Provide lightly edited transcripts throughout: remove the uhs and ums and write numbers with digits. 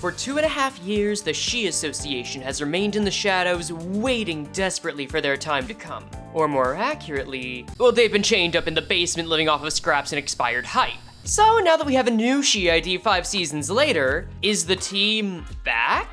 For 2.5 years, the She Association has remained in the shadows, waiting desperately for their time to come. Or more accurately, well, they've been chained up in the basement living off of scraps and expired hype. So now that we have a new She ID 5 seasons later, is the team back?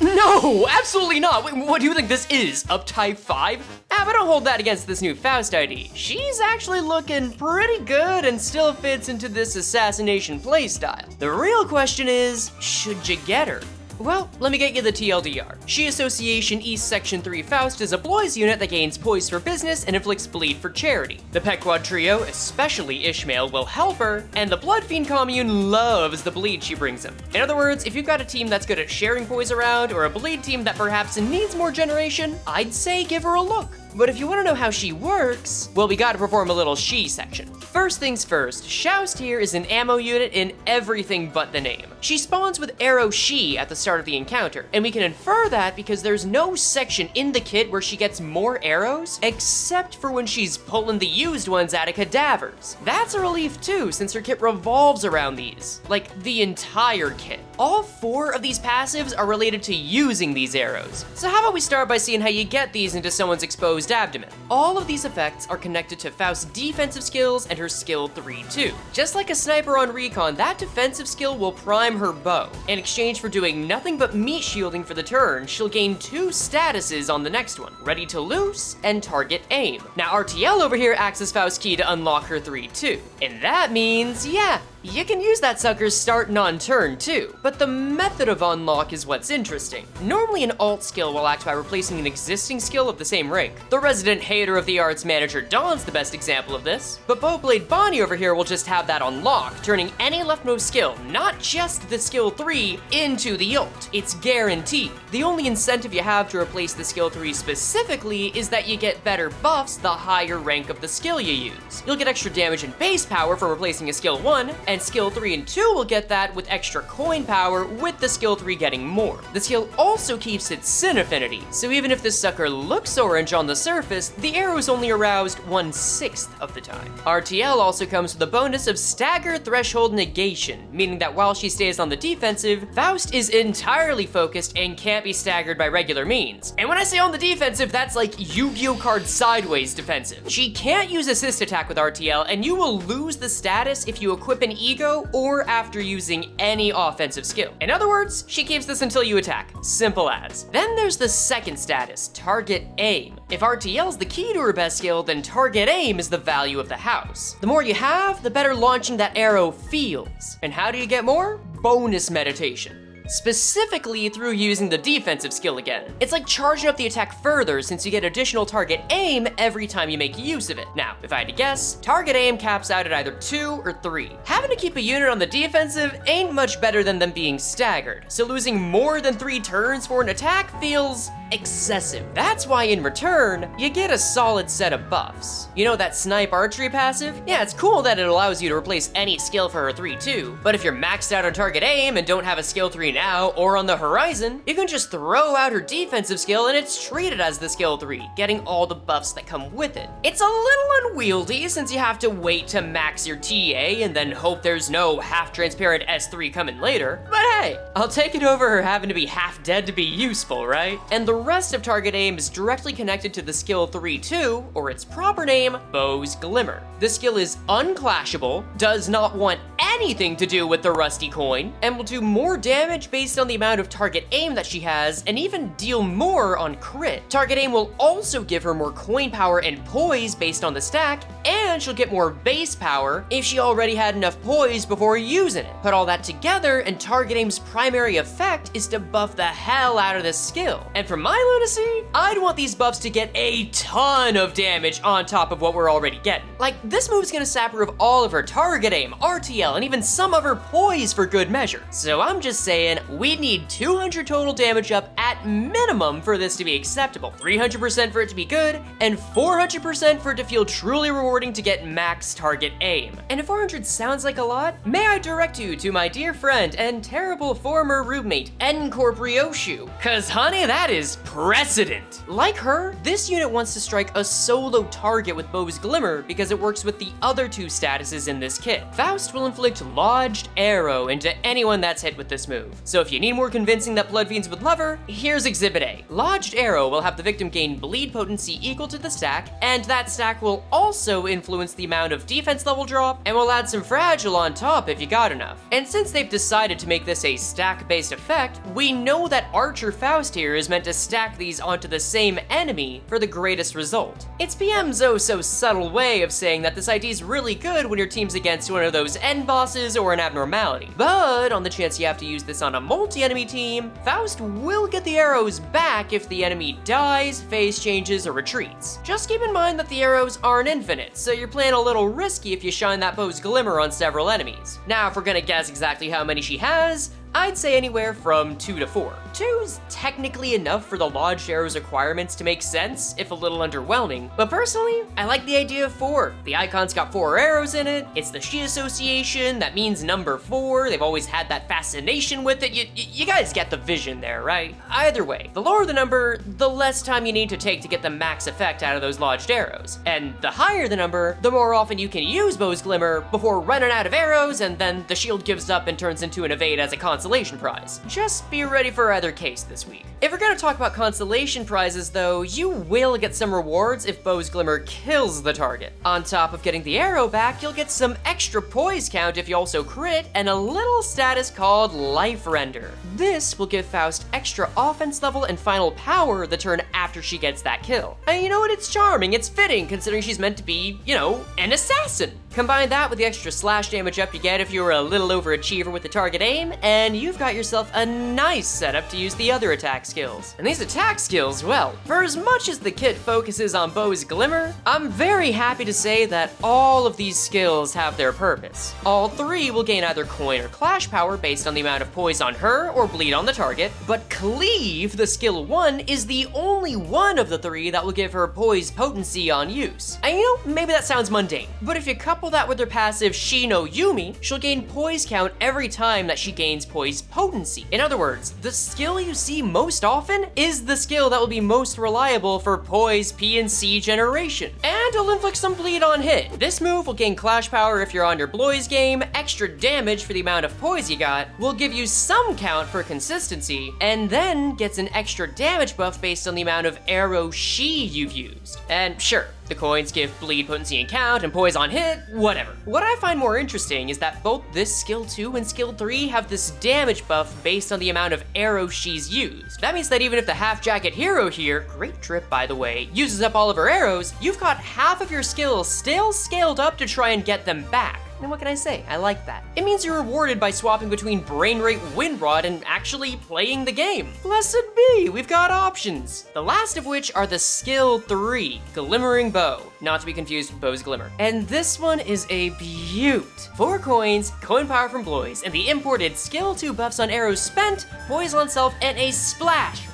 No, absolutely not. Wait, what do you think this is, Uptype 5? But don't hold that against this new Faust ID. She's actually looking pretty good and still fits into this assassination playstyle. The real question is, should you get her? Well, let me get you the TLDR. She Association East Section 3 Faust is a Blois unit that gains poise for business and inflicts bleed for charity. The Pequod trio, especially Ishmael, will help her, and the bloodfiend commune loves the bleed she brings him. In other words, if you've got a team that's good at sharing poise around, or a bleed team that perhaps needs more generation, I'd say give her a look. But if you want to know how she works, well, we gotta perform a little She section. First things first, Faust here is an ammo unit in everything but the name. She spawns with arrow She at the start of the encounter, and we can infer that because there's no section in the kit where she gets more arrows, except for when she's pulling the used ones out of cadavers. That's a relief too, since her kit revolves around these. Like, the entire kit. All 4 of these passives are related to using these arrows. So how about we start by seeing how you get these into someone's exposed abdomen. All of these effects are connected to Faust's defensive skills and her skill 3 too. Just like a sniper on recon, that defensive skill will prime her bow. In exchange for doing nothing but meat shielding for the turn, she'll gain 2 statuses on the next one, ready to loose and target aim. Now RTL over here acts as Faust's key to unlock her 3 too. And that means, yeah, you can use that sucker starting on turn too, but the method of unlock is what's interesting. Normally an alt skill will act by replacing an existing skill of the same rank. The resident hater of the arts manager Dawn's the best example of this, but bowblade Bonnie over here will just have that unlock, turning any leftmost skill, not just the skill 3, into the ult. It's guaranteed. The only incentive you have to replace the skill 3 specifically is that you get better buffs the higher rank of the skill you use. You'll get extra damage and base power from replacing a skill 1, and skill 3 and 2 will get that with extra coin power, with the skill 3 getting more. The skill also keeps its sin affinity, so even if this sucker looks orange on the surface, the arrow is only aroused 1/6 of the time. RTL also comes with the bonus of stagger threshold negation, meaning that while she stays on the defensive, Faust is entirely focused and can't be staggered by regular means. And when I say on the defensive, that's like Yu-Gi-Oh card sideways defensive. She can't use assist attack with RTL, and you will lose the status if you equip an ego or after using any offensive skill. In other words, she keeps this until you attack. Simple as. Then there's the second status, target aim. If RTL's the key to her best skill, then target aim is the value of the house. The more you have, the better launching that arrow feels. And how do you get more? Bonus meditation. Specifically through using the defensive skill again. It's like charging up the attack further since you get additional target aim every time you make use of it. Now, if I had to guess, target aim caps out at either 2 or 3. Having to keep a unit on the defensive ain't much better than them being staggered, so losing more than 3 turns for an attack feels excessive. That's why in return, you get a solid set of buffs. You know that snipe archery passive? Yeah, it's cool that it allows you to replace any skill for her 3 too, but if you're maxed out on target aim and don't have a skill 3 now or on the horizon, you can just throw out her defensive skill and it's treated as the skill 3, getting all the buffs that come with it. It's a little unwieldy since you have to wait to max your TA and then hope there's no half-transparent S3 coming later, but hey, I'll take it over her having to be half dead to be useful, right? And the rest of target aim is directly connected to the skill 3 too, or its proper name, Bow's Glimmer. This skill is unclashable, does not want anything to do with the rusty coin, and will do more damage based on the amount of target aim that she has, and even deal more on crit. Target aim will also give her more coin power and poise based on the stack, and she'll get more base power if she already had enough poise before using it. Put all that together, and target aim's primary effect is to buff the hell out of this skill. And for my lunacy, I'd want these buffs to get a ton of damage on top of what we're already getting. Like, this move's gonna sap her of all of her target aim, RTL, and even some of her poise for good measure. So I'm just saying, we'd need 200 total damage up at minimum for this to be acceptable, 300% for it to be good, and 400% for it to feel truly rewarding to get max target aim. And if 400 sounds like a lot, may I direct you to my dear friend and terrible former roommate, Encorprioshu, cause honey, that is precedent. Like her, this unit wants to strike a solo target with Bow's Glimmer because it works works with the other two statuses in this kit. Faust will inflict Lodged Arrow into anyone that's hit with this move. So if you need more convincing that bloodfiends would love her, here's Exhibit A. Lodged Arrow will have the victim gain bleed potency equal to the stack, and that stack will also influence the amount of defense level drop, and will add some fragile on top if you got enough. And since they've decided to make this a stack-based effect, we know that Archer Faust here is meant to stack these onto the same enemy for the greatest result. It's PM's oh-so subtle way of saying that this idea is really good when your team's against one of those end bosses or an abnormality. But on the chance you have to use this on a multi-enemy team, Faust will get the arrows back if the enemy dies, phase changes, or retreats. Just keep in mind that the arrows aren't infinite, so you're playing a little risky if you shine that bow's glimmer on several enemies. Now, if we're gonna guess exactly how many she has, I'd say anywhere from 2 to 4. 2's technically enough for the Lodged Arrow's requirements to make sense, if a little underwhelming, but personally, I like the idea of 4. The icon's got 4 arrows in it, it's the She association, that means number 4, they've always had that fascination with it, you guys get the vision there, right? Either way, the lower the number, the less time you need to take to get the max effect out of those Lodged Arrows, and the higher the number, the more often you can use Bow's Glimmer before running out of arrows, and then the shield gives up and turns into an evade as a consolation prize. Just be ready for either case this week. If we're gonna talk about consolation prizes though, you will get some rewards if Bow's Glimmer kills the target. On top of getting the arrow back, you'll get some extra poise count if you also crit, and a little status called Life Render. This will give Faust extra offense level and final power the turn after she gets that kill. And you know what, it's charming, it's fitting considering she's meant to be, you know, an assassin. Combine that with the extra slash damage up you get if you're a little overachiever with the target aim, and you've got yourself a nice setup to use the other attack skills. And these attack skills, well, for as much as the kit focuses on Bow's Glimmer, I'm very happy to say that all of these skills have their purpose. All 3 will gain either coin or clash power based on the amount of poise on her or bleed on the target, but Cleave, the skill 1, is the only one of the 3 that will give her poise potency on use. And you know, maybe that sounds mundane, but if you couple that with her passive Shi no Yumi, she'll gain poise count every time that she gains poise potency. In other words, the skill you see most often is the skill that will be most reliable for poise P&C generation. And it'll inflict some bleed on hit. This move will gain clash power if you're on your Blois game, extra damage for the amount of poise you got, will give you some count for consistency, and then gets an extra damage buff based on the amount of arrow Shi you've used. And sure, the coins give bleed potency and count and poise on hit, whatever. What I find more interesting is that both this skill 2 and skill 3 have this damage buff based on the amount of arrows she's used. That means that even if the half jacket hero here, great trip by the way, uses up all of her arrows, you've got half of your skills still scaled up to try and get them back. And what can I say? I like that. It means you're rewarded by swapping between Brain Rate Windrod and actually playing the game. Blessed be, we've got options. The last of which are the skill 3, Glimmering Bow, not to be confused with Bow's Glimmer. And this one is a beaut. 4 coins, coin power from Blois, and the imported skill 2 buffs on arrows spent, poise on self, and a splash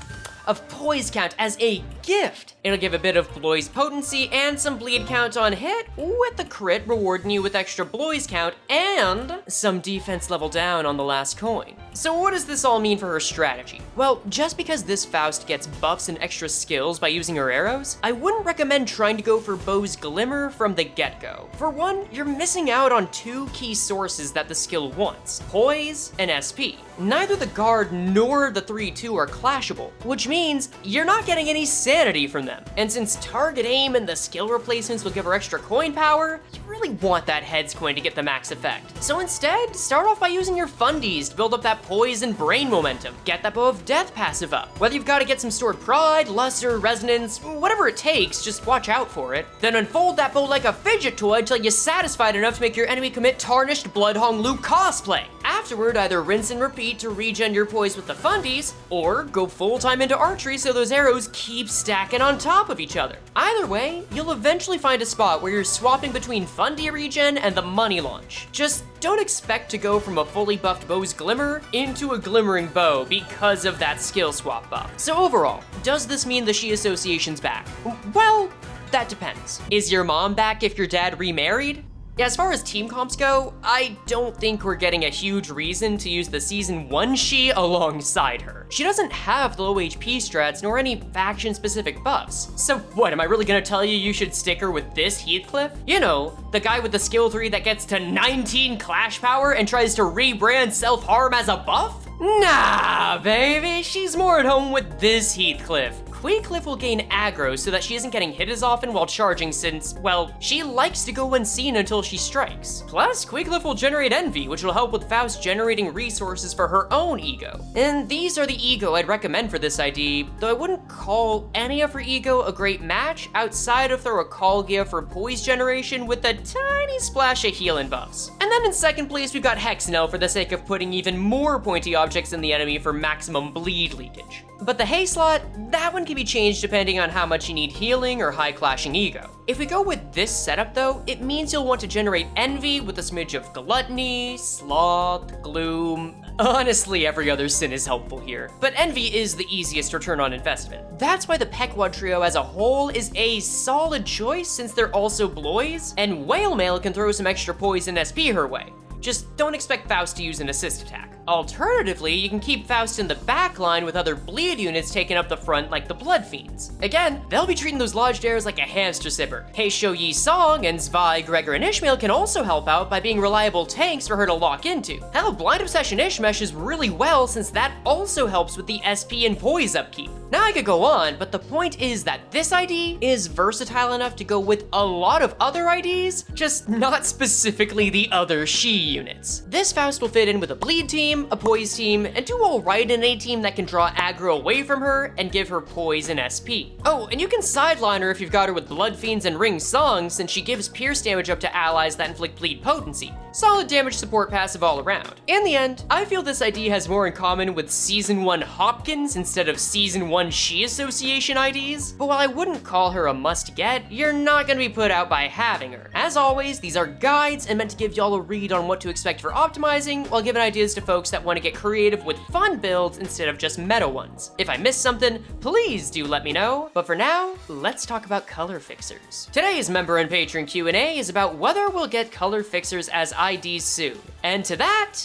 of poise count as a gift. It'll give a bit of Blois potency and some bleed count on hit, with the crit rewarding you with extra Blois count and some defense level down on the last coin. So what does this all mean for her strategy? Well, just because this Faust gets buffs and extra skills by using her arrows, I wouldn't recommend trying to go for Bow's Glimmer from the get-go. For one, you're missing out on 2 key sources that the skill wants, poise and SP. Neither the guard nor the 3-2 are clashable, which means you're not getting any sanity from them. And since target aim and the skill replacements will give her extra coin power, you really want that heads coin to get the max effect. So instead, start off by using your fundies to build up that poise and brain momentum. Get that Bow of Death passive up. Whether you've got to get some stored pride, luster, resonance, whatever it takes, just watch out for it. Then unfold that bow like a fidget toy until you're satisfied enough to make your enemy commit tarnished Bloodhong Luke cosplay. Afterward, either rinse and repeat to regen your poise with the fundies, or go full time into archery so those arrows keep stacking on top of each other. Either way, you'll eventually find a spot where you're swapping between fundy regen and the money launch. Just don't expect to go from a fully buffed Bow's Glimmer into a Glimmering Bow because of that skill swap buff. So overall, does this mean the She Association's back? Well, that depends. Is your mom back if your dad remarried? Yeah, as far as team comps go, I don't think we're getting a huge reason to use the Season 1 She alongside her. She doesn't have the low HP strats nor any faction-specific buffs. So what, am I really gonna tell you should stick her with this Heathcliff? You know, the guy with the skill tree that gets to 19 clash power and tries to rebrand self-harm as a buff? Nah, baby, she's more at home with this Heathcliff. Heathcliff will gain aggro so that she isn't getting hit as often while charging since, well, she likes to go unseen until she strikes. Plus, Heathcliff will generate envy, which will help with Faust generating resources for her own ego. And these are the ego I'd recommend for this ID, though I wouldn't call any of her ego a great match outside of Thoracalgia for poise generation with a tiny splash of healing buffs. And then in second place, we've got Hexnell for the sake of putting even more pointy objects in the enemy for maximum bleed leakage. But the Hay slot, that one can be changed depending on how much you need healing or high clashing ego. If we go with this setup though, it means you'll want to generate envy with a smidge of gluttony, sloth, gloom. Honestly, every other sin is helpful here, but envy is the easiest return on investment. That's why the Pequod trio as a whole is a solid choice since they're also Blois, and Whale Mail can throw some extra poison SP her way. Just don't expect Faust to use an assist attack. Alternatively, you can keep Faust in the back line with other bleed units taking up the front like the bloodfiends. Again, they'll be treating those lodged airs like a hamster sipper. Heisho Yi Song and Zwei, Gregor, and Ishmael can also help out by being reliable tanks for her to lock into. Hell, Blind Obsession Ishmesh is really well since that also helps with the SP and poise upkeep. Now I could go on, but the point is that this ID is versatile enough to go with a lot of other IDs, just not specifically the other She units. This Faust will fit in with a bleed team, a poise team, and do alright in a team that can draw aggro away from her and give her poise and SP. Oh, and you can sideline her if you've got her with Bloodfiends and Ring Song since she gives pierce damage up to allies that inflict bleed potency. Solid damage support passive all around. In the end, I feel this ID has more in common with Season 1 Hopkins instead of Season 1 She Association IDs, but while I wouldn't call her a must-get, you're not gonna be put out by having her. As always, these are guides and meant to give y'all a read on what to expect for optimizing, while giving ideas to folks that want to get creative with fun builds instead of just meta ones. If I missed something, please do let me know, but for now, let's talk about color fixers. Today's member and patron Q&A is about whether we'll get color fixers as IDs soon. And to that,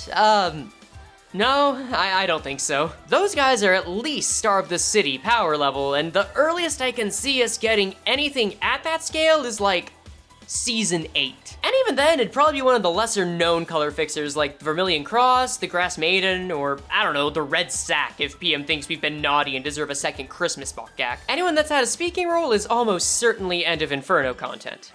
no, I don't think so. Those guys are at least Star of the City power level, and the earliest I can see us getting anything at that scale is like Season 8. And even then, it'd probably be one of the lesser known color fixers like the Vermilion Cross, the Grass Maiden, or I don't know, the Red Sack if PM thinks we've been naughty and deserve a second Christmas Bokgak. Anyone that's had a speaking role is almost certainly End of Inferno content.